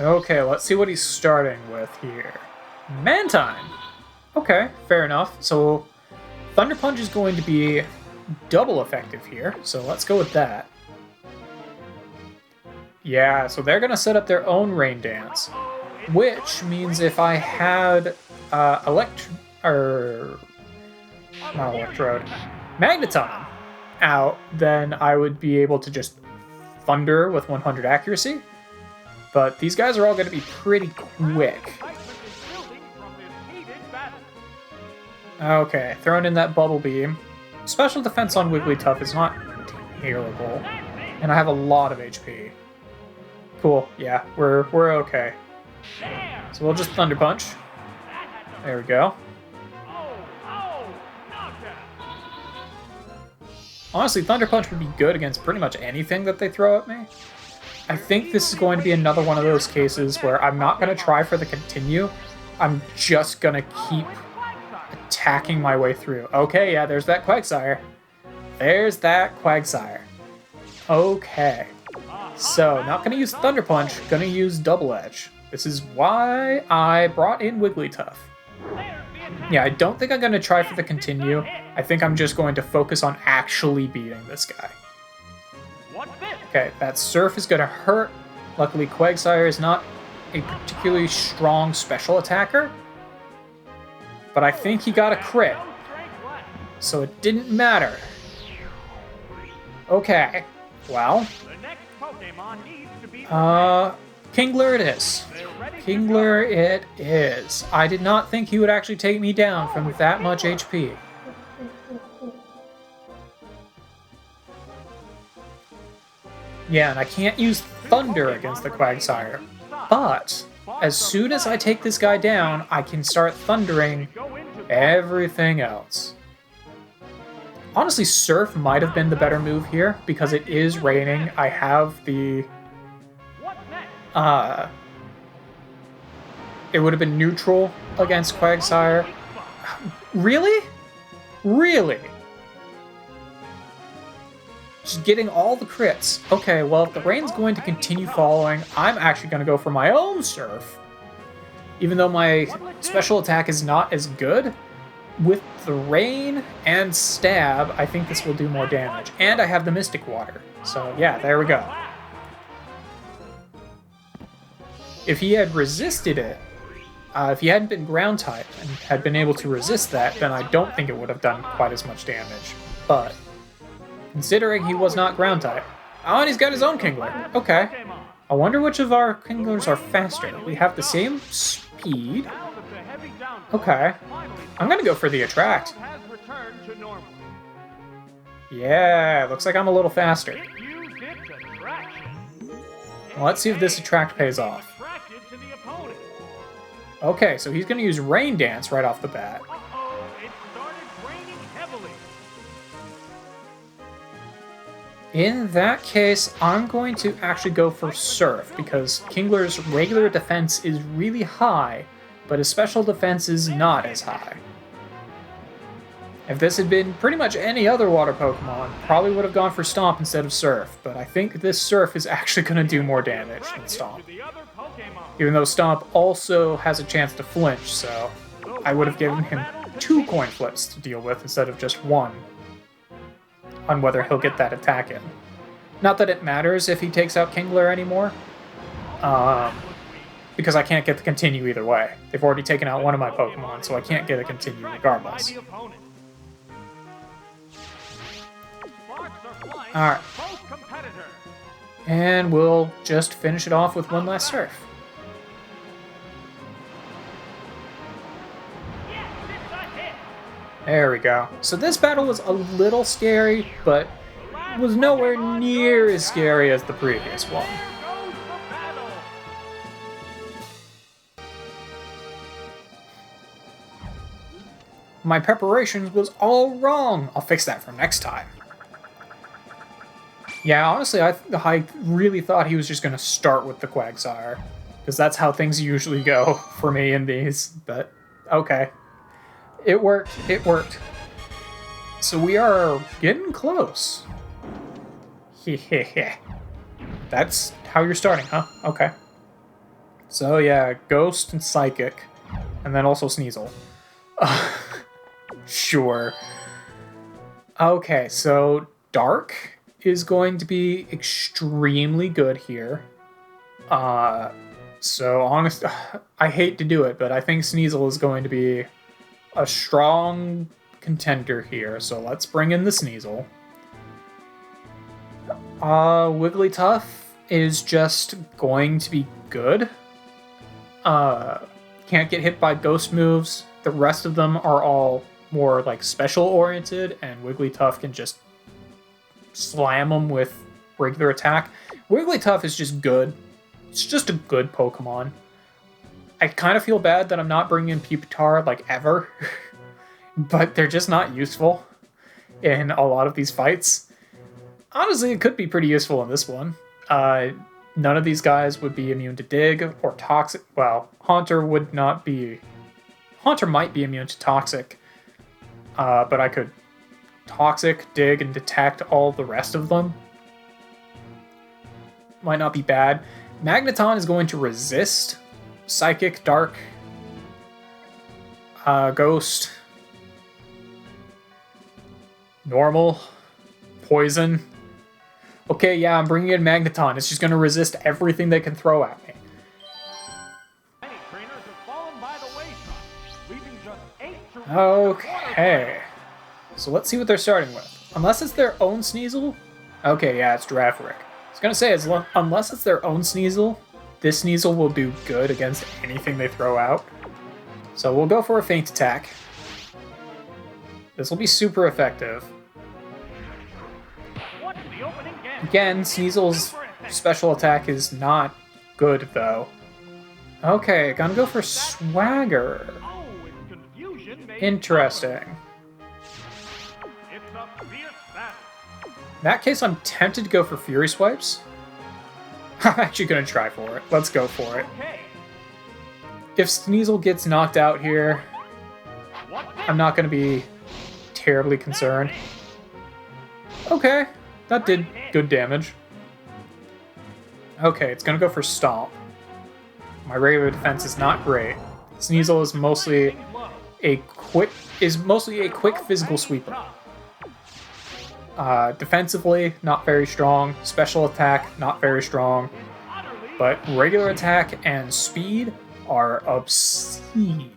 Okay, let's see what he's starting with here. Mantine! Okay, fair enough. So, Thunder Punch is going to be double effective here, so let's go with that. Yeah, so they're going to set up their own Rain Dance, which means if I had not Electrode, Magneton out, then I would be able to just Thunder with 100 accuracy. But these guys are all going to be pretty quick. Okay, throwing in that Bubble Beam. Special defense on Wigglytuff is not terrible. And I have a lot of HP. Cool, yeah, we're okay. So we'll just Thunder Punch. There we go. Honestly, Thunder Punch would be good against pretty much anything that they throw at me. I think this is going to be another one of those cases where I'm not going to try for the continue. I'm just going to keep attacking my way through. Okay, yeah, there's that Quagsire. There's that Quagsire. Okay. So, not going to use Thunder Punch, going to use Double Edge. This is why I brought in Wigglytuff. Yeah, I don't think I'm going to try for the continue. I think I'm just going to focus on actually beating this guy. Okay, that Surf is going to hurt. Luckily, Quagsire is not a particularly strong special attacker. But I think he got a crit. So it didn't matter. Okay, well. Kingler it is. Kingler it is. I did not think he would actually take me down from that much HP. Yeah, and I can't use Thunder against the Quagsire. But, as soon as I take this guy down, I can start thundering everything else. Honestly, Surf might have been the better move here, because it is raining. I have the... it would have been neutral against Quagsire. Really? Really? Just getting all the crits. Okay, well, if the rain's going to continue following, I'm actually going to go for my own Surf. Even though my special attack is not as good, with the rain and stab, I think this will do more damage. And I have the Mystic Water. So, yeah, there we go. If he had resisted it, if he hadn't been ground type and had been able to resist that, then I don't think it would have done quite as much damage. But considering he was not ground type, oh, and he's got his own Kingler. Okay. I wonder which of our Kinglers are faster. We have the same speed. Okay. I'm gonna go for the Attract. Yeah, looks like I'm a little faster. Well, let's see if this Attract pays off. Okay, so he's gonna use Rain Dance right off the bat. In that case, I'm going to actually go for Surf, because Kingler's regular defense is really high, but his special defense is not as high. If this had been pretty much any other water Pokemon, probably would have gone for Stomp instead of Surf, but I think this Surf is actually going to do more damage than Stomp. Even though Stomp also has a chance to flinch, so I would have given him 2 coin flips to deal with instead of just 1. On whether he'll get that attack in. Not that it matters if he takes out Kingler anymore, because I can't get the continue either way. They've already taken out one of my Pokemon, so I can't get a continue regardless. Alright. And we'll just finish it off with one last Surf. There we go. So this battle was a little scary, but was nowhere near as scary as the previous one. My preparations was all wrong. I'll fix that for next time. Yeah, honestly, I really thought he was just going to start with the Quagsire, because that's how things usually go for me in these, but okay. It worked. It worked. So we are getting close. That's how you're starting, huh? Okay. So yeah, Ghost and Psychic. And then also Sneasel. Sure. Okay, so Dark is going to be extremely good here. So honest, I hate to do it, but I think Sneasel is going to be a strong contender here. So let's bring in the Sneasel. Wigglytuff is just going to be good. Can't get hit by ghost moves. The rest of them are all more like special oriented, and Wigglytuff can just slam them with regular attack. Wigglytuff is just good. It's just a good Pokemon. I kind of feel bad that I'm not bringing in Pupitar like ever, but they're just not useful in a lot of these fights. Honestly, it could be pretty useful in this one. None of these guys would be immune to Dig or Toxic. Well, Haunter would not be... Haunter might be immune to Toxic, but I could Toxic, Dig, and Detect all the rest of them. Might not be bad. Magneton is going to resist Psychic, Dark, Ghost, Normal, Poison. Okay, yeah, I'm bringing in Magneton. It's just going to resist everything they can throw at me. Okay. So let's see what they're starting with. Unless it's their own Sneasel? Okay, yeah, it's Girafarig. I was going to say, unless it's their own Sneasel, this Sneasel will do good against anything they throw out. So we'll go for a Feint Attack. This will be super effective. Again, Sneasel's special attack is not good, though. Okay, gonna go for Swagger. Interesting. In that case, I'm tempted to go for Fury Swipes. I'm actually gonna try for it. Let's go for it. If Sneasel gets knocked out here, I'm not gonna be terribly concerned. Okay. That did good damage. Okay, it's gonna go for Stomp. My regular defense is not great. Sneasel is mostly a quick physical sweeper. Defensively, not very strong. Special attack, not very strong. But regular attack and speed are obscene.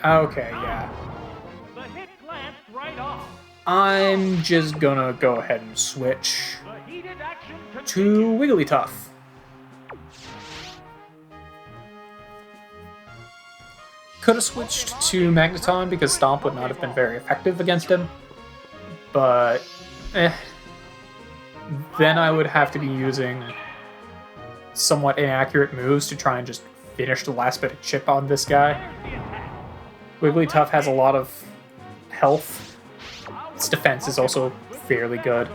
Okay, yeah. I'm just gonna go ahead and switch to Wigglytuff. Could have switched to Magneton because Stomp would not have been very effective against him, but then I would have to be using somewhat inaccurate moves to try and just finish the last bit of chip on this guy. Wigglytuff has a lot of health. Its defense is also fairly good,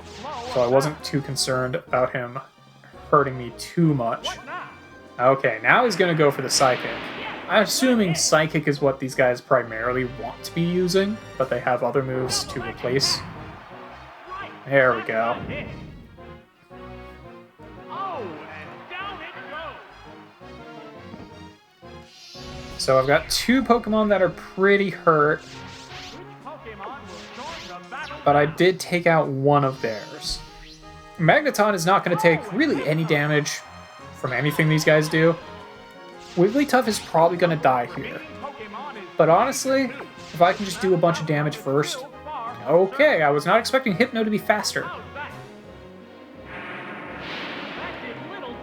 so I wasn't too concerned about him hurting me too much. Okay, now he's going to go for the Psychic. I'm assuming Psychic is what these guys primarily want to be using, but they have other moves to replace. There we go. So I've got two Pokemon that are pretty hurt, but I did take out one of theirs. Magneton is not going to take really any damage from anything these guys do. Wigglytuff is probably going to die here. But honestly, if I can just do a bunch of damage first... Okay, I was not expecting Hypno to be faster.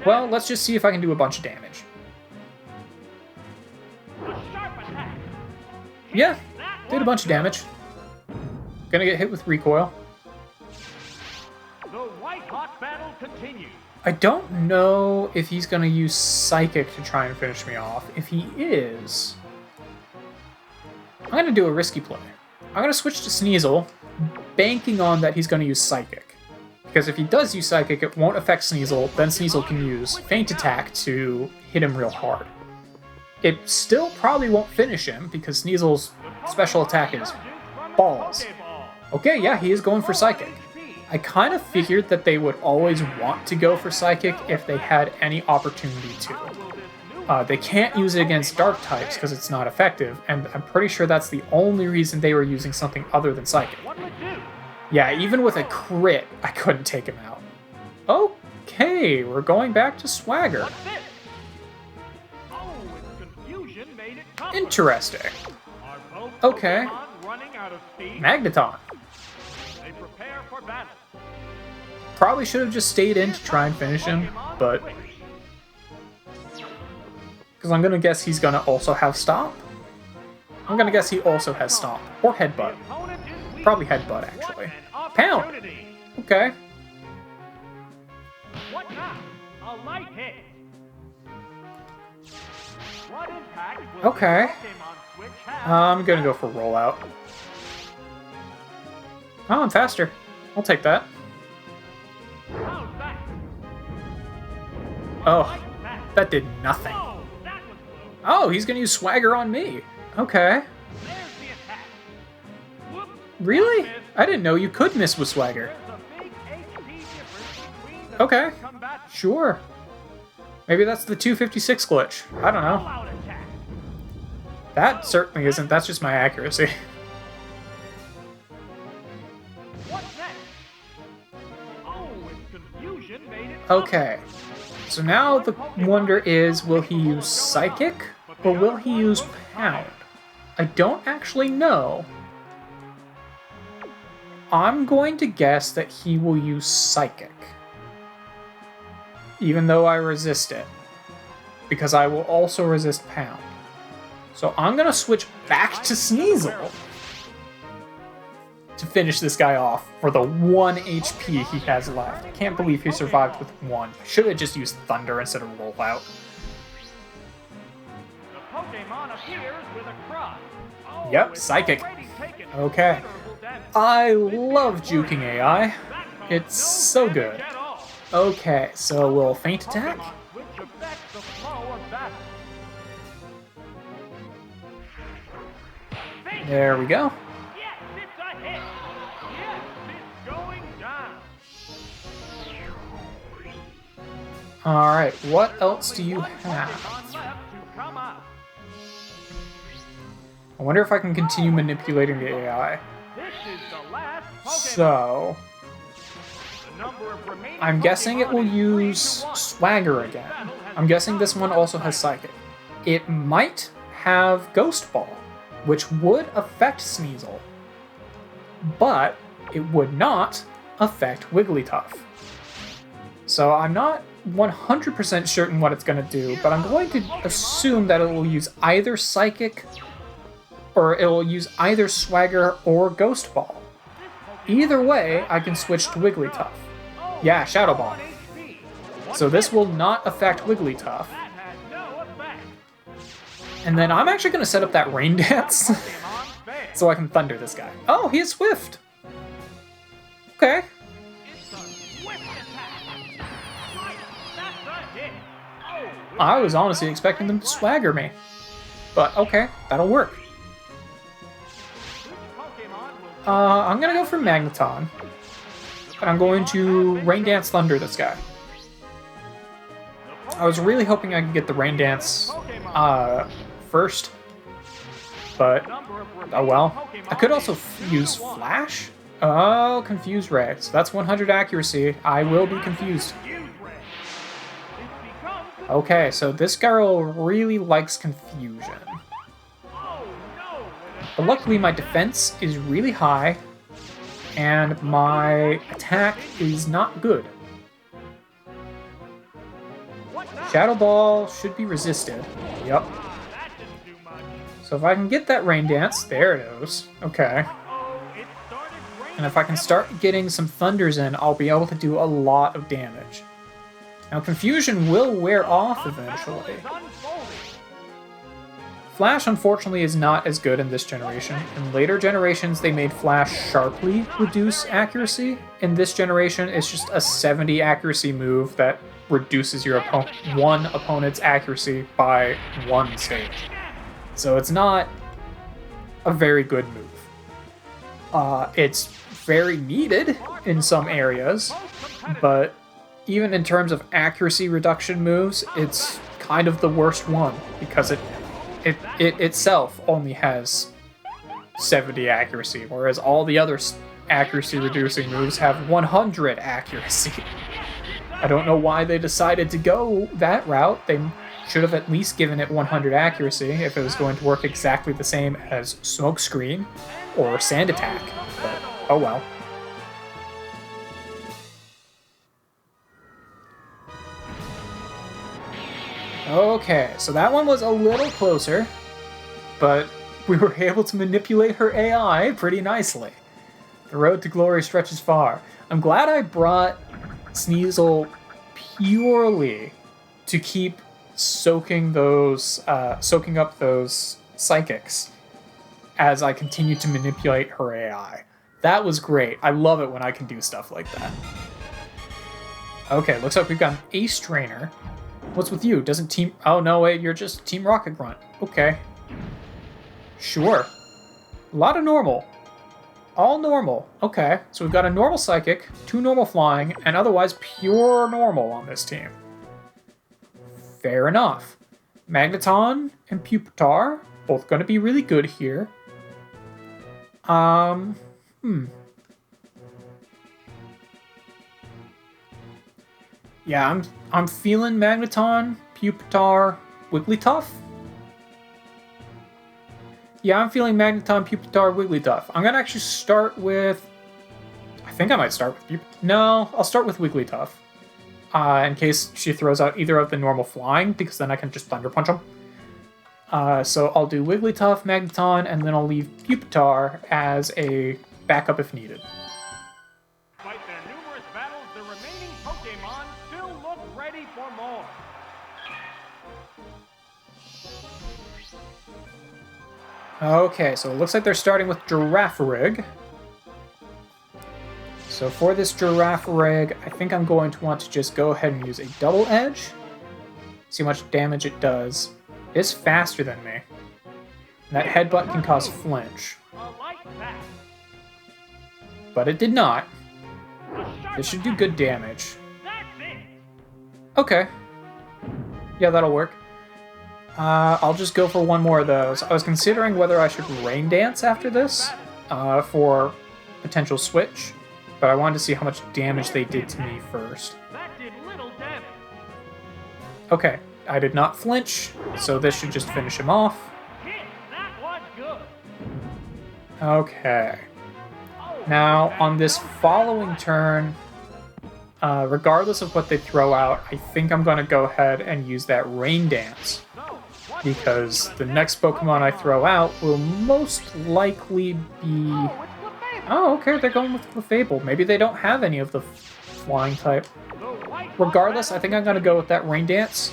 Well, let's just see if I can do a bunch of damage. Yeah, did a bunch of damage. Gonna get hit with Recoil. I don't know if he's gonna use Psychic to try and finish me off. If he is, I'm gonna do a risky play. I'm gonna switch to Sneasel, banking on that he's gonna use Psychic. Because if he does use Psychic, it won't affect Sneasel, then Sneasel can use Feint Attack to hit him real hard. It still probably won't finish him, because Sneasel's special attack is balls. Okay, yeah, he is going for Psychic. I kind of figured that they would always want to go for Psychic if they had any opportunity to. They can't use it against Dark types because it's not effective, and I'm pretty sure that's the only reason they were using something other than Psychic. Yeah, even with a crit, I couldn't take him out. Okay, we're going back to Swagger. Interesting. Okay. Magneton. Probably should have just stayed in to try and finish him, but... Because I'm gonna guess he's gonna also have Stomp. I'm gonna guess he also has Stomp. Or Headbutt. Probably Headbutt, actually. Pound! Okay. Okay. I'm gonna go for Rollout. Oh, I'm faster. I'll take that. Oh, that did nothing. Oh, he's gonna use Swagger on me. Okay. Really? I didn't know you could miss with Swagger. Okay. Sure. Maybe that's the 256 glitch. I don't know. That certainly isn't. That's just my accuracy. Okay. So now the wonder is, will he use Psychic or will he use Pound? I don't actually know. I'm going to guess that he will use Psychic. Even though I resist it. Because I will also resist Pound. So I'm going to switch back to Sneasel to finish this guy off for the 1 HP he has left. I can't believe he survived with 1. I should have just used Thunder instead of Rollout. Yep, Psychic. Okay. I love juking AI. It's so good. Okay, so we'll Feint Attack. There we go. Alright, what else do you have? I wonder if I can continue manipulating the AI. So... I'm guessing it will use Swagger again. I'm guessing this one also has Psychic. It might have Ghost Ball, which would affect Sneasel, but it would not affect Wigglytuff. So I'm not 100% certain what it's going to do, but I'm going to assume that it will use either Psychic, or it will use either Swagger or Ghost Ball. Either way, I can switch to Wigglytuff. Yeah, Shadow Ball. So this will not affect Wigglytuff. And then I'm actually going to set up that Rain Dance so I can Thunder this guy. Oh, he is Swift. Okay. I was honestly expecting them to Swagger me. But okay, that'll work. I'm going to go for Magneton. And I'm going to Rain Dance Thunder this guy. I was really hoping I could get the Rain Dance first. But, oh well. I could also use Flash? Oh, Confuse Ray. So that's 100 accuracy. I will be confused. Okay, so this girl really likes confusion. But luckily my defense is really high. And my attack is not good. Shadow Ball should be resisted. Yep. So if I can get that Rain Dance, there it is. Okay. And if I can start getting some Thunders in, I'll be able to do a lot of damage. Now Confusion will wear off eventually. Flash, unfortunately, is not as good in this generation. In later generations, they made Flash sharply reduce accuracy. In this generation, it's just a 70 accuracy move that reduces your one opponent's accuracy by 1 stage. So it's not a very good move. It's very needed in some areas, but even in terms of accuracy reduction moves, it's kind of the worst one because it itself only has 70 accuracy, whereas all the other accuracy reducing moves have 100 accuracy. I don't know why they decided to go that route. They should have at least given it 100 accuracy if it was going to work exactly the same as Smoke Screen or Sand Attack, but oh well. Okay, so that one was a little closer, but we were able to manipulate her AI pretty nicely. The road to glory stretches far. I'm glad I brought Sneasel purely to keep soaking up those psychics as I continue to manipulate her AI. That was great. I love it when I can do stuff like that. Okay, looks like we've got an Ace Trainer. What's with you? Doesn't Team... Oh, no, wait, you're just Team Rocket Grunt. Okay. Sure. A lot of normal. All normal. Okay, so we've got a normal Psychic, 2 normal Flying, and otherwise pure normal on this team. Fair enough. Magneton and Pupitar, both going to be really good here. Yeah, I'm feeling Magneton, Pupitar, Wigglytuff. Yeah, I'm feeling Magneton, Pupitar, Wigglytuff. I'm gonna actually start with... I think I might start with No, I'll start with Wigglytuff. In case she throws out either of the normal Flying, because then I can just Thunder Punch them. So I'll do Wigglytuff, Magneton, and then I'll leave Pupitar as a backup if needed. Despite their numerous battles, the remaining Pokémon still look ready for more. Okay, so it looks like they're starting with Girafarig. So for this Girafarig, I think I'm going to want to just go ahead and use a Double Edge. See how much damage it does. It's faster than me. And that headbutt can cause flinch. But it did not. This should do good damage. Okay. Yeah, that'll work. I'll just go for one more of those. I was considering whether I should Rain Dance after this for potential switch, but I wanted to see how much damage they did to me first. Okay, I did not flinch, so this should just finish him off. Okay. Now, on this following turn, regardless of what they throw out, I think I'm going to go ahead and use that Rain Dance, because the next Pokemon I throw out will most likely be... Oh, okay, they're going with Clefable. Maybe they don't have any of the flying type. Regardless, I think I'm going to go with that Rain Dance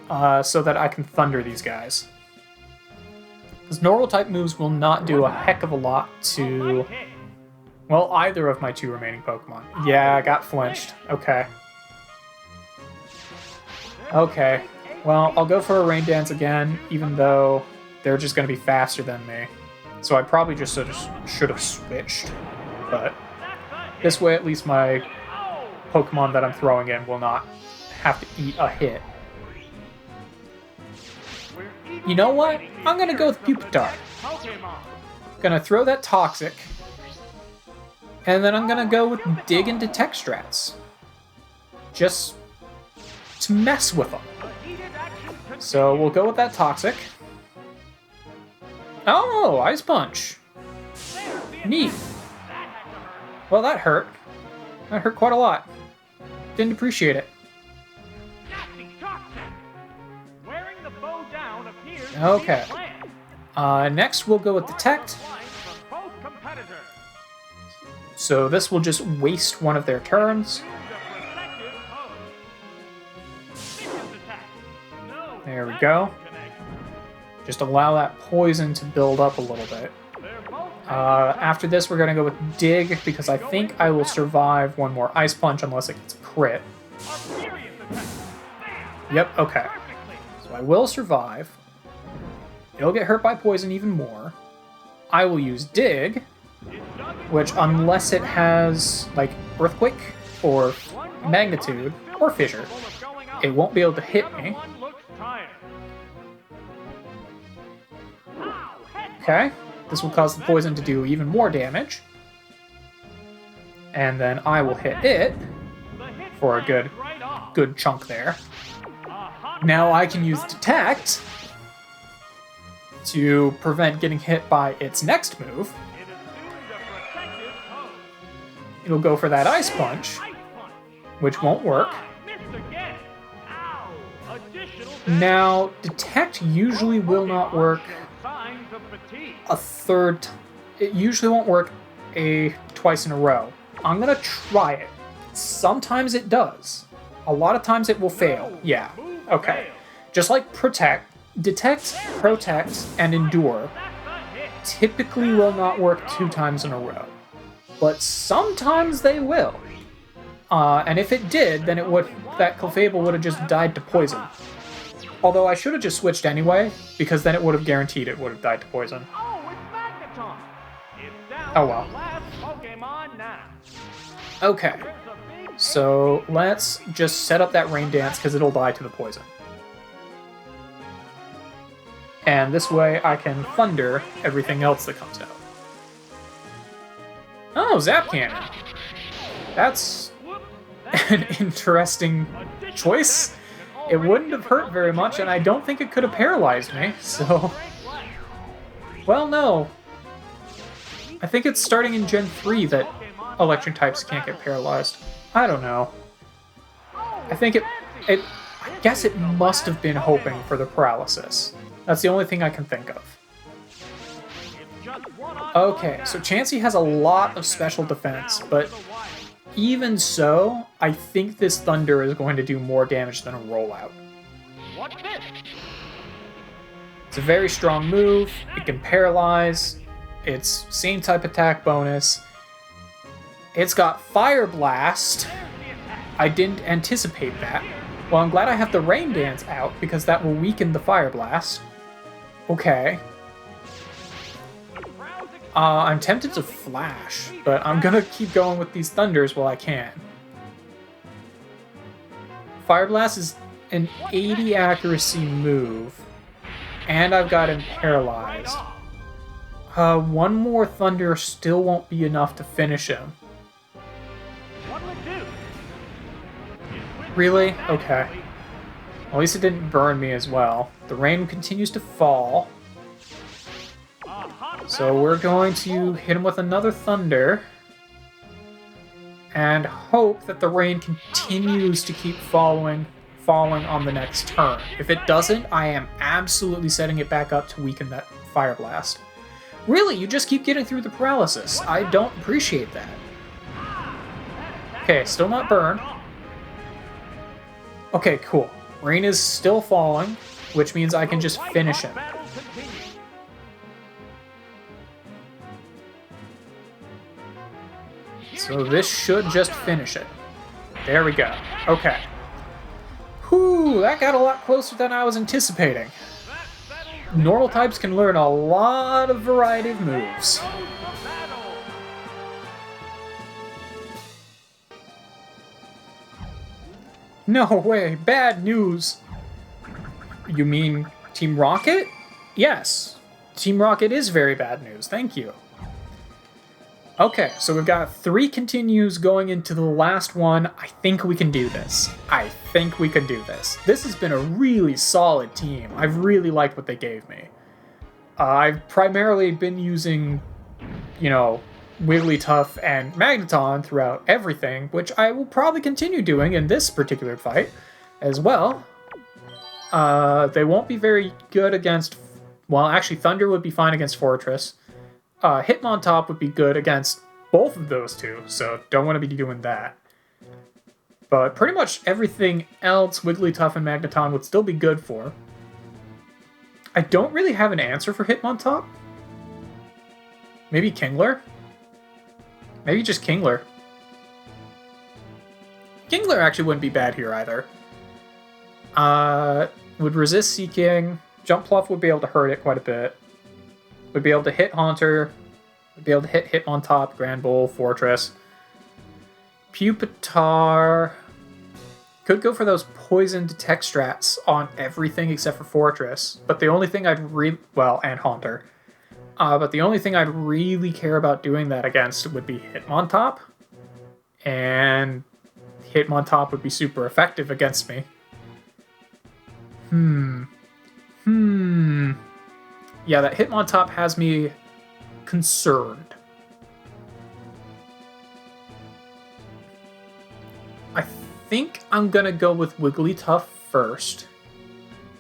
so that I can Thunder these guys. Because normal type moves will not do a heck of a lot to... Well, either of my 2 remaining Pokemon. Yeah, I got flinched. Okay. Okay. Well, I'll go for a Rain Dance again, even though they're just going to be faster than me. So I probably just should have switched. But this way, at least my Pokemon that I'm throwing in will not have to eat a hit. You know what? I'm going to go with Pupitar. Gonna throw that Toxic. And then I'm going to go with Dig into Textrats. Just to mess with them. So we'll go with that Toxic. Oh, Ice Punch. Neat. Well, that hurt. That hurt quite a lot. Didn't appreciate it. Okay. Next, we'll go with Detect. So this will just waste one of their turns. There we go. Just allow that poison to build up a little bit. After this, we're going to go with Dig, because I think I will survive one more Ice Punch unless it gets a crit. Yep, okay. So I will survive. It'll get hurt by poison even more. I will use Dig, which unless it has, like, Earthquake or Magnitude or Fissure, it won't be able to hit me. Okay, this will cause the poison to do even more damage. And then I will hit it for a good chunk there. Now I can use Detect to prevent getting hit by its next move. It'll go for that Ice Punch, which won't work. Now, Detect usually will not work a third. It usually won't work twice in a row. I'm gonna try it. Sometimes it does. A lot of times it will fail. Yeah. Okay. Just like Detect, Protect, and Endure typically will not work 2 times in a row. But sometimes they will. And if it did, then that Clefable would have just died to poison. Although I should have just switched anyway, because then it would have guaranteed it would have died to poison. Oh well. Okay. So let's just set up that Rain Dance because it'll die to the poison. And this way I can Thunder everything else that comes out. Oh, Zap Cannon. That's an interesting choice. It wouldn't have hurt very much, and I don't think it could have paralyzed me, so... Well, no. I think it's starting in Gen 3 that electric types can't get paralyzed. I don't know. I think I guess it must have been hoping for the paralysis. That's the only thing I can think of. Okay, so Chansey has a lot of special defense, but even so, I think this Thunder is going to do more damage than a Rollout. It's a very strong move, it can paralyze, it's same type attack bonus. It's got Fire Blast. I didn't anticipate that. Well, I'm glad I have the Rain Dance out, because that will weaken the Fire Blast. Okay. I'm tempted to Flash, but I'm gonna keep going with these Thunders while I can. Fire Blast is an 80 accuracy move, and I've got him paralyzed. One more Thunder still won't be enough to finish him. Really? Okay. At least it didn't burn me as well. The rain continues to fall. So we're going to hit him with another Thunder. And hope that the rain continues to keep falling on the next turn. If it doesn't, I am absolutely setting it back up to weaken that Fire Blast. Really, you just keep getting through the paralysis. I don't appreciate that. Okay, still not burned. Okay, cool. Rain is still falling, which means I can just finish him. So this should just finish it. There we go. Okay. Whew, that got a lot closer than I was anticipating. Normal types can learn a lot of variety of moves. No way, bad news. You mean Team Rocket? Yes, Team Rocket is very bad news, thank you. Okay, so we've got 3 continues going into the last one. I think we can do this. This has been a really solid team. I've really liked what they gave me. I've primarily been using, Wigglytuff and Magneton throughout everything, which I will probably continue doing in this particular fight as well. They won't be very good against... Well, actually, Thunder would be fine against Fortress. Hitmontop would be good against both of those two, so don't want to be doing that. But pretty much everything else Wigglytuff and Magneton would still be good for. I don't really have an answer for Hitmontop. Maybe Kingler? Maybe just Kingler. Kingler actually wouldn't be bad here either. Would resist Seeking. Jump Pluff would be able to hurt it quite a bit. Would be able to hit Haunter. I'd be able to hit Hitmontop, Grand Bull, Fortress. Pupitar could go for those poison detect strats on everything except for Fortress, but the only thing I'd and Haunter. But the only thing I'd really care about doing that against would be Hitmontop, and Hitmontop would be super effective against me. Yeah, that Hitmontop has me concerned. I think I'm gonna go with Wigglytuff first,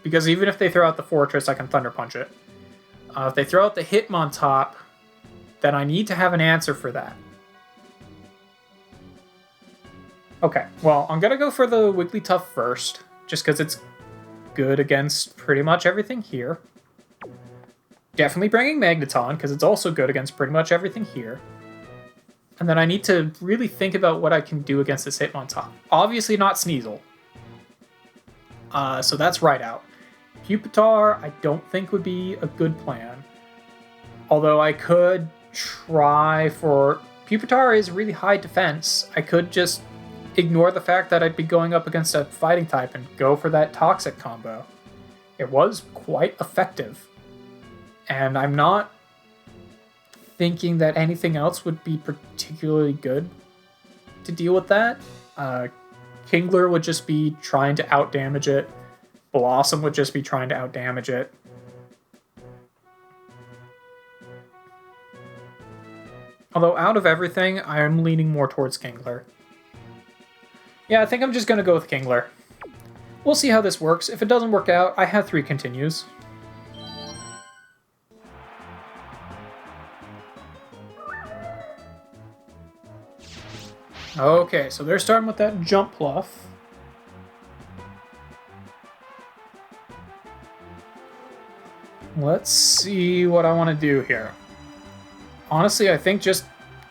because even if they throw out the Fortress, I can Thunder Punch it. If they throw out the Hitmontop, then I need to have an answer for that. Okay, well, I'm gonna go for the Wigglytuff first, just because it's good against pretty much everything here. Definitely bringing Magneton, because it's also good against pretty much everything here. And then I need to really think about what I can do against this Hitmontop. Obviously not Sneasel. So that's right out. Pupitar, I don't think would be a good plan. Although I could try for... Pupitar is really high defense. I could just ignore the fact that I'd be going up against a fighting type and go for that Toxic combo. It was quite effective. And I'm not thinking that anything else would be particularly good to deal with that. Kingler would just be trying to outdamage it. Blossom would just be trying to outdamage it. Although out of everything, I am leaning more towards Kingler. Yeah, I think I'm just going to go with Kingler. We'll see how this works. If it doesn't work out, I have 3 continues. Okay, so they're starting with that Jump Pluff. Let's see what I want to do here. Honestly, I think just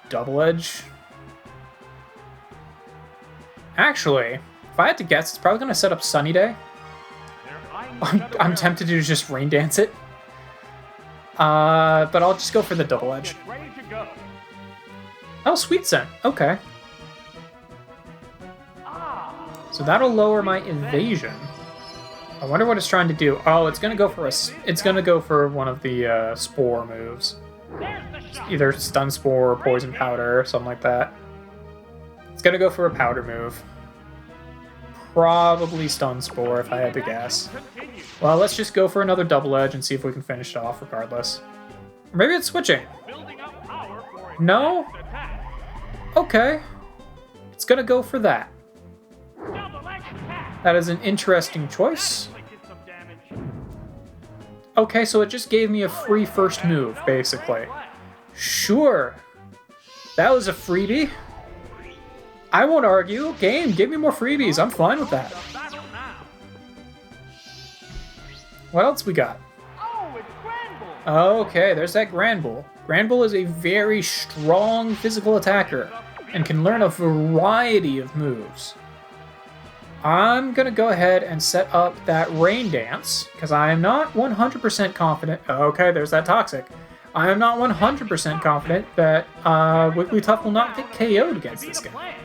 Double Edge. Actually, if I had to guess, it's probably going to set up Sunny Day. I'm tempted to just Rain Dance it. But I'll just go for the Double Edge. Oh, Sweet Scent. Okay. So that'll lower my evasion. I wonder what it's trying to do. Oh, it's gonna go for one of the Spore moves. Either Stun Spore or Poison Powder or something like that. It's gonna go for a Powder move. Probably Stun Spore if I had to guess. Well, let's just go for another Double Edge and see if we can finish it off regardless. Or maybe it's switching. No? Okay. It's gonna go for that. That is an interesting choice. Okay, so it just gave me a free first move, basically. Sure. That was a freebie. I won't argue. Game, give me more freebies. I'm fine with that. What else we got? Okay, there's that Grand Bull. Grand Bull is a very strong physical attacker and can learn a variety of moves. I'm going to go ahead and set up that Rain Dance, because I am not 100% confident... Okay, there's that Toxic. I am not 100% confident that Wigglytuff will not get KO'd against this guy.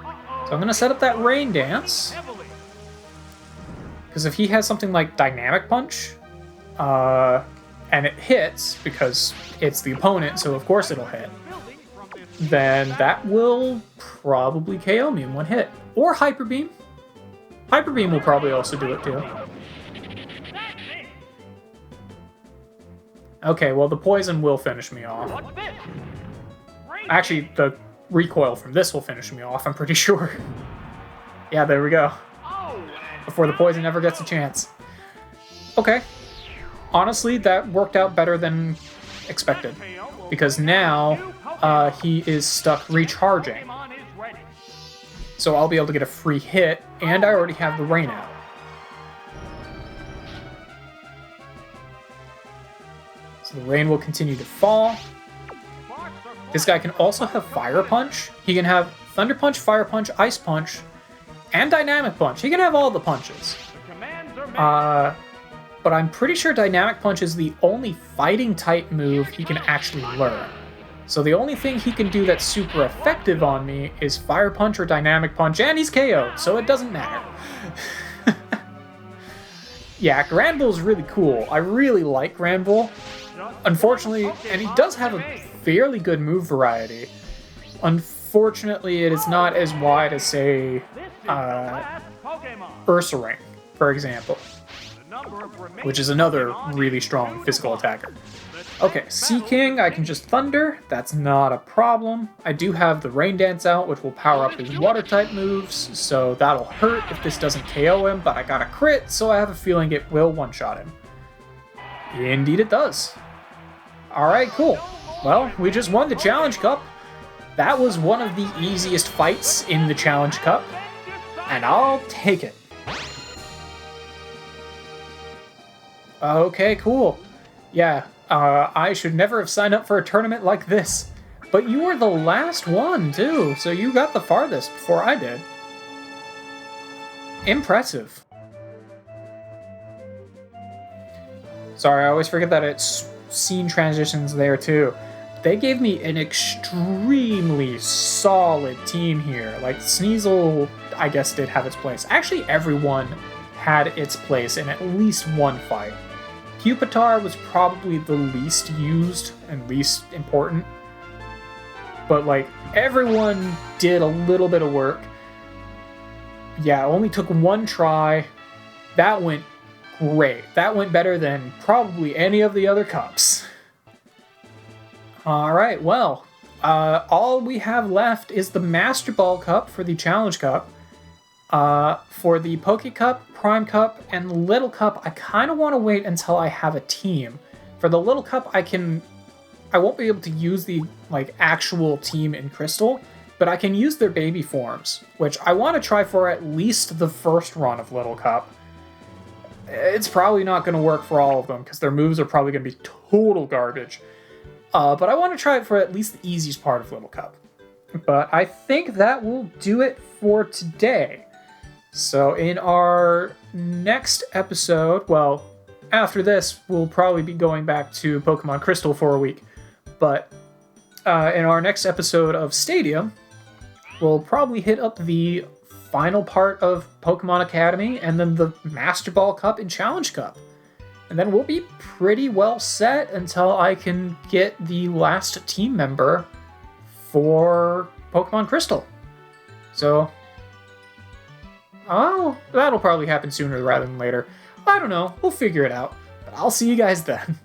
So I'm going to set up that Rain Dance, because if he has something like Dynamic Punch, and it hits, because it's the opponent, so of course it'll hit, then that will probably KO me in one hit. Or Hyper Beam. Hyper Beam will probably also do it too. Okay, well the poison will finish me off. Actually, the recoil from this will finish me off, I'm pretty sure. Yeah, there we go. Before the poison ever gets a chance. Okay. Honestly, that worked out better than expected. Because now, he is stuck recharging. So I'll be able to get a free hit, and I already have the Rain out. So the Rain will continue to fall. This guy can also have Fire Punch. He can have Thunder Punch, Fire Punch, Ice Punch, and Dynamic Punch. He can have all the punches. But but I'm pretty sure Dynamic Punch is the only fighting type move he can actually learn. So the only thing he can do that's super effective on me is Fire Punch or Dynamic Punch, and he's KO'd, so it doesn't matter. Yeah, Granbull's really cool. I really like Granbull. Unfortunately, and he does have a fairly good move variety. Unfortunately, it is not as wide as, say, Ursaring, for example, which is another really strong physical attacker. Okay, Sea King, I can just Thunder. That's not a problem. I do have the Rain Dance out, which will power up his Water-type moves, so that'll hurt if this doesn't KO him, but I got a crit, so I have a feeling it will one-shot him. Indeed it does. Alright, cool. Well, we just won the Challenge Cup. That was one of the easiest fights in the Challenge Cup, and I'll take it. Okay, cool. Yeah, I should never have signed up for a tournament like this. But you were the last one, too, so you got the farthest before I did. Impressive. Sorry, I always forget that it's scene transitions there, too. They gave me an extremely solid team here. Like, Sneasel, I guess, did have its place. Actually, everyone had its place in at least one fight. Pupitar was probably the least used and least important. But, like, everyone did a little bit of work. Yeah, only took one try. That went great. That went better than probably any of the other cups. Alright, well, all we have left is the Master Ball Cup for the Challenge Cup. For the Poke Cup, Prime Cup, and Little Cup, I kind of want to wait until I have a team. For the Little Cup, I won't be able to use the actual team in Crystal, but I can use their baby forms, which I want to try for at least the first run of Little Cup. It's probably not going to work for all of them, because their moves are probably going to be total garbage. But I want to try it for at least the easiest part of Little Cup. But I think that will do it for today. So in our next episode, well, after this, we'll probably be going back to Pokemon Crystal for a week. But in our next episode of Stadium, we'll probably hit up the final part of Pokemon Academy and then the Master Ball Cup and Challenge Cup. And then we'll be pretty well set until I can get the last team member for Pokemon Crystal. So, that'll probably happen sooner rather than later. I don't know. We'll figure it out. But I'll see you guys then.